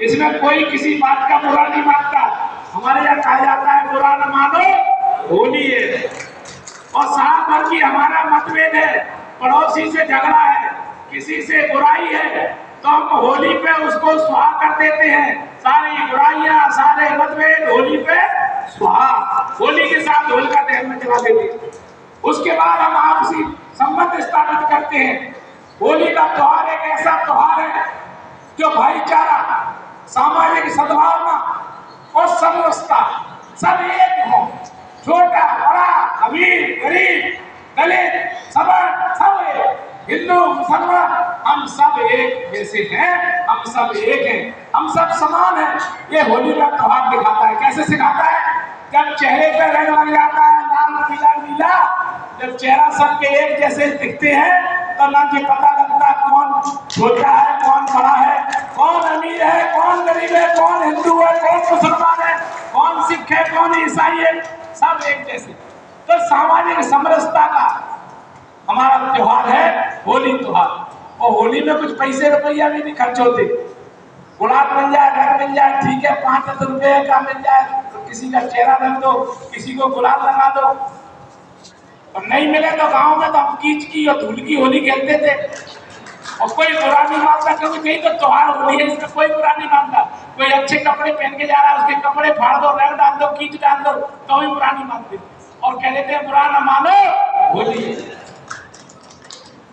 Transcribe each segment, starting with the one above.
इसमें कोई किसी बात का बुरा नहीं मानता। हमारे यहाँ कहा जाता है बुरा न मानो होली है। और साल भर की हमारा मतभेद है, पड़ोसी से झगड़ा है, किसी से बुराई है, तो हम होली पे उसको सुहा कर देते हैं। सारी बुराइयां सारे मतभेद होली पे सुहा, होली के साथ होलिका दहन में चला देते हैं। उसके बाद हम आपसी संबंध स्थापित करते हैं। होली का त्योहार एक ऐसा त्योहार है जो भाईचारा, सामाजिक सद्भावना और समरसता सब एक हो। छोटा बड़ा, अमीर गरीब, दलित सवर्ण सब एक, हिंदू मुसलमान हम सब एक जैसे हैं, हम सब एक हैं, हम सब समान हैं। ये होली का त्योहार दिखाता है। कैसे सिखाता है? जब चेहरे पे रंग लग जाता है लाल पीला नीला, जब चेहरा सबके एक जैसे दिखते हैं तो ना कि पता लगता कौन छोटा है कौन बड़ा है, कौन अमीर है कौन गरीब है, कौन हिंदू है कौन मुसलमान है, कौन सिख है कौन ईसाई है, सब एक जैसे। तो सामाजिक समरसता का हमारा त्योहार है होली त्योहार। और होली में कुछ पैसे रुपया भी नहीं खर्च होते। गुलाब मिल जाए, घर मिल जाए, ठीक है, 5 रुपए का मिल जाए तो किसी का चेहरा रख दो, किसी को गुलाब लगा दो। और नहीं मिले तो गांव में तो हम कीच की और धूल की होली खेलते थे और कोई बुरा नहीं मानता, क्योंकि कहीं तो त्योहार होली है, इसमें कोई बुरा नहीं मानता। कोई अच्छे कपड़े पहन के जा रहा है, उसके कपड़े फाड़ दो, रंग डाल दो, कीच डाल दो, तो भी बुरा नहीं मानते और कह देते हैं बुरा ना मानो होली।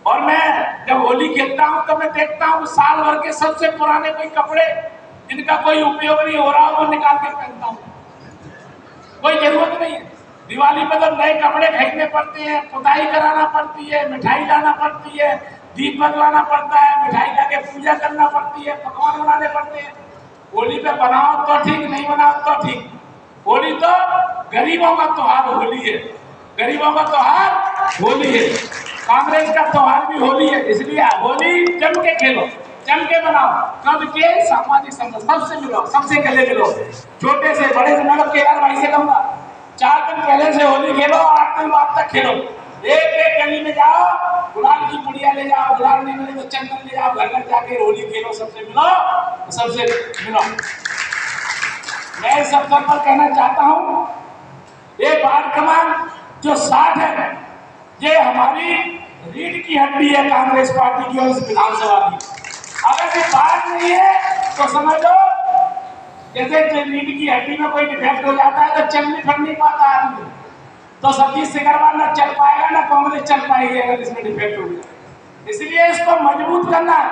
और मैं जब होली खेलता हूँ तो मैं देखता हूँ साल भर के सबसे पुराने कोई कपड़े जिनका कोई उपयोग नहीं हो रहा वो निकाल के पहनता हूँ। कोई जरूरत नहीं है। दिवाली पे तो नए कपड़े खरीदने पड़ते हैं, पुताई कराना पड़ती है, मिठाई लाना पड़ती है, दीपक लाना पड़ता है, मिठाई लाके पूजा करना पड़ती है, पकवान बनाने पड़ते हैं। होली पे बनाओ तो ठीक, नहीं बनाओ तो ठीक। होली तो गरीबों का त्योहार होली है, गरीबों का त्योहार होली है। कांग्रेस का त्योहार भी होली है, इसलिए होली जम के खेलो, जम के बनाओ, सबके सामाजिक समझ, सबसे मिलो, सबसे गले मिलो, छोटे से बड़े से। मैं केदार भाई से कहूंगा 4 दिन पहले से होली खेलो, 8 दिन बाद तक खेलो। एक एक गली में जाओ, गुलाल की पुड़िया ले जाओ, गुलाल नहीं मिले तो चंदन ले जाओ, घर घर जाके होली खेलो, सबसे मिलो, सबसे मिलो। मैं इस अवसर पर कहना चाहता हूँ, ये बाढ़ कमान जो 60 है, ये हमारी रीढ़ की हड्डी है कांग्रेस पार्टी की और इस विधानसभा की। अगर ये बात नहीं है तो समझ लो जैसे रीढ़ की हड्डी में कोई डिफेक्ट हो जाता है तो चल नहीं फिर नहीं पाता आदमी, तो सतीश सिकरवार ना चल पाएगा ना कांग्रेस चल पाएगी अगर इसमें डिफेक्ट हो गया। इसलिए इसको मजबूत करना है।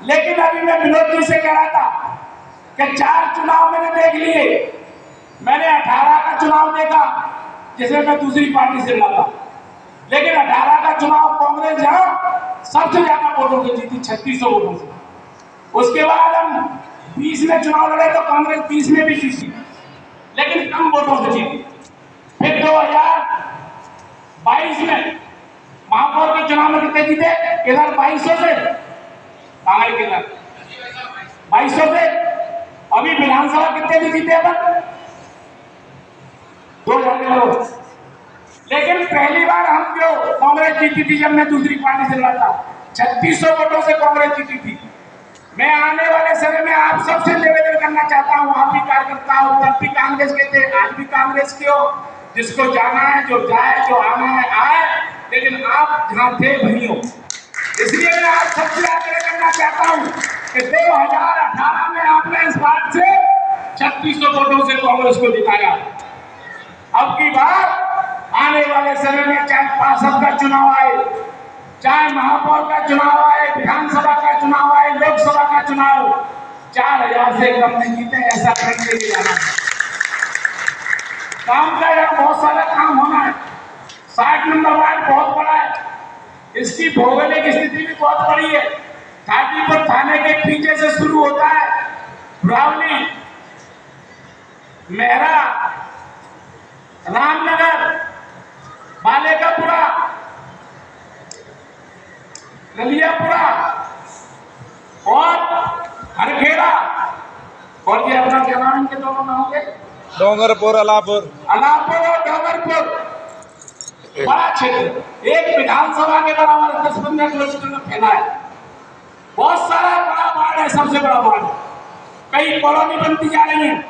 लेकिन अभी मैं विनोद जी से कह रहा था कि 4 चुनाव मैंने देख लिए, मैंने 18 का चुनाव देखा जिसमें मैं दूसरी पार्टी से लड़ा, लेकिन 18 का चुनाव कांग्रेस जहां सबसे ज्यादा वोटों से जीती, 3600 वोटों से। उसके बाद हम 20 में चुनाव लड़े तो कांग्रेस 20 में भी जीती, लेकिन कम वोटों से जीती। फिर 2022 में महापौर के चुनाव में कितने जीते? इधर 2200 से, कांग्रेस के इधर 2200 से। अभी विधानसभा कितने भी जीते अपन? 2000 लोग। लेकिन पहली बार हम जो कांग्रेस जीती थी जब मैं दूसरी पार्टी से लड़ा था, 3600 वोटों से कांग्रेस जीती थी। मैं आने वाले समय में आप सबसे निवेदन करना चाहता हूँ, आप भी कार्यकर्ता हो, तब भी कांग्रेस के थे, आज भी कांग्रेस के हो, जिसको जाना है जो जाए, जो आना है आए, लेकिन आप जहाँ थे वहीं हो। इसलिए मैं आप सबसे आग्रह करना चाहता हूँ कि 2018 में आपने इस बात से 3600 वोटों से कांग्रेस को जिताया। अब की बार आने वाले समय में चाहे पार्षद का चुनाव आए, चाहे महापौर का चुनाव आए, विधानसभा का चुनाव आए, लोकसभा का चुनाव, 4000 से कम नहीं जीते, ऐसा करके जाना है। काम का यहाँ बहुत सारा काम होना है। 60 नंबर वार्ड बहुत बड़ा है, इसकी भौगोलिक स्थिति भी बहुत बड़ी है। हाजीपुर थाने के पीछे से शुरू होता है, रावली, मेहरा, रामनगर, बालेकापुरा, ललियापुरा और हरखेड़ा, और ये अपना क्या नाम इनके दोनों में होंगे? डोंगरपुर, अलापुर, अलापुर और डोंगरपुर। बड़ा क्षेत्र, एक विधानसभा के बराबर 10-15 किलोमीटर में फैला है। बहुत सारा बड़ा वार्ड है, सबसे बड़ा वार्ड। कई नई कॉलोनी बनती जा रही है।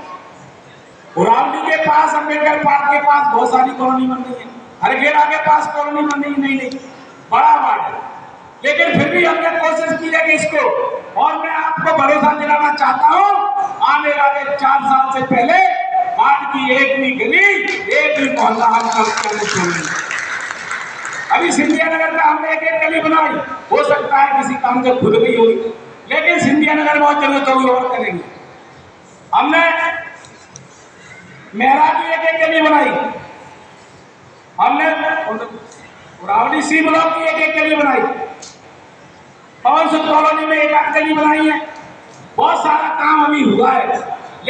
उरावली के पास, अम्बेडकर पार्क के पास बहुत सारी कॉलोनी बन रही है। हरखेड़ा के पास कॉलोनी बन रही है, नहीं बड़ा वार्ड है, लेकिन फिर भी हमने कोशिश की है कि इसको, और मैं आपको भरोसा दिलाना चाहता हूं, आने वाले 4 साल से पहले वार्ड की एक भी गली, एक भी मोहल्ला हम कब्जा नहीं छोड़ेंगे। अभी सिंधिया नगर का हमने एक गली बनाई, हो सकता है किसी काम से खुद गई होगी, लेकिन सिंधिया नगर बहुत जरूरत होगी और करेंगे। हमने मेहरा की एक गली बनाई, हमने उरावली सी ब्लॉक की एक गली बनाई, पवन सुख कॉलोनी में एक आध गली बनाई है। बहुत सारा काम अभी हुआ है।